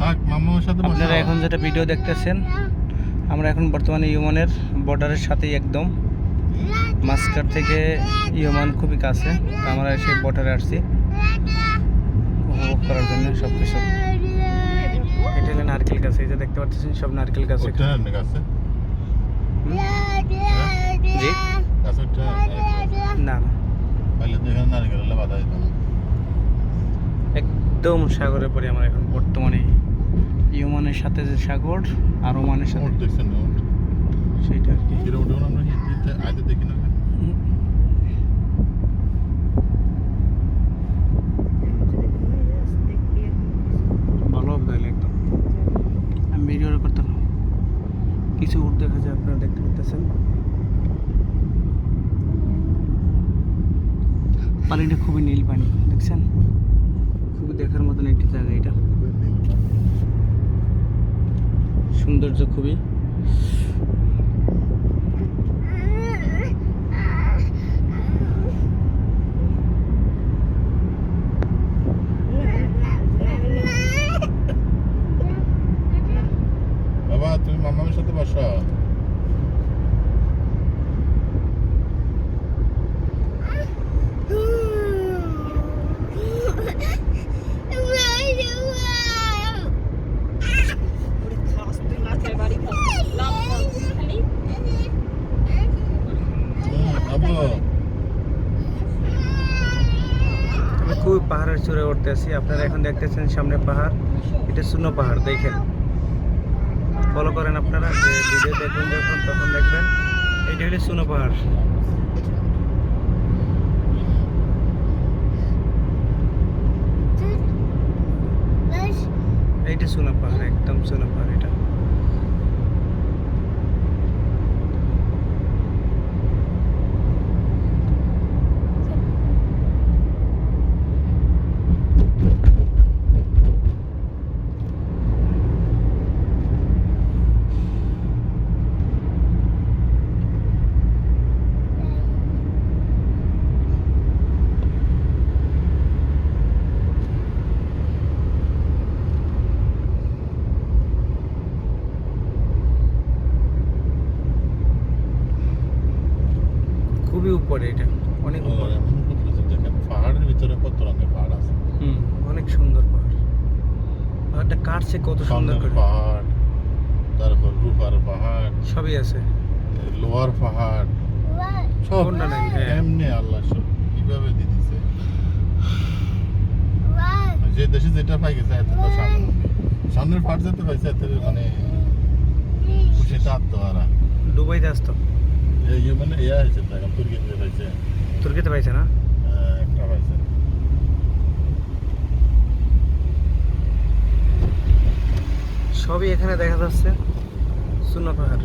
আপনারা এখন যেটা ভিডিও দেখতেছেন, আমরা এখন বর্তমানে ইয়েমেনের বর্ডারের সাথেই একদম মাস্কাট থেকে ইয়েমেন খুবই কাছে। তো আমরা সেই বর্ডারে আসছি উপভোগ করার জন্য সব কিছু। এটা হলো নারকেল গাছ, এই যে দেখতে পাচ্ছেন সব নারকেল গাছ। জি না একদম সাগরের পরে আমরা এখন বর্তমানে ইয়েমেনের সাথে যে সাগর আর ওমানের সাথে সেইটা আর কি। ভালো হবে তাহলে একদম। আমি ভিডিও করতে না, কিছু উঠ দেখা যায়, আপনারা দেখতে পাচ্ছেন। পানিটা খুবই নীল পানি, দেখছেন? খুবই দেখার মতন একটি জায়গা এটা, সৌন্দর্য খুবই। বাবা তুমি মামার সাথে বসো। খুবই পাহাড়ের চূড়ে উঠতে আছি। আপনারা এখন দেখতেছেন সামনে পাহাড়, এটা সুনো পাহাড়। দেখেন, ফলো করেন আপনারা, যে ভিডিও দেখবেন যখন তখন দেখবেন এইটা হলো সুনো পাহাড়। এইটা সুনো পাহাড়, একদম সুনো পাহাড় এটা। খুবই উপরে, এটা অনেক উপরে। পাহাড়ের ভিতরে কত রঙের পাহাড় আছে। অনেক সুন্দর পাহাড়। পাহাড়টা কাটছে কত সুন্দর করে। পাহাড়, তারপর রূপার পাহাড় সবই আছে, লোয়ার পাহাড় সব কোনটা নাই। এমনি আল্লাহ সব কিভাবে দিতেছে। যে দেশে যেটা পাই গেছে এত তো সামনের পাহাড় যেতে পাইছে এত মানে খুশিতে আত্মহারা। দুবাইতে আসতো, মানে ইয়া হয়েছে তো এখন তুর্কিতে পাইছে। তুর্কিতে পাইছে না? একটা পাইছে। সবই এখানে দেখা যাচ্ছে সুনো পাহাড়।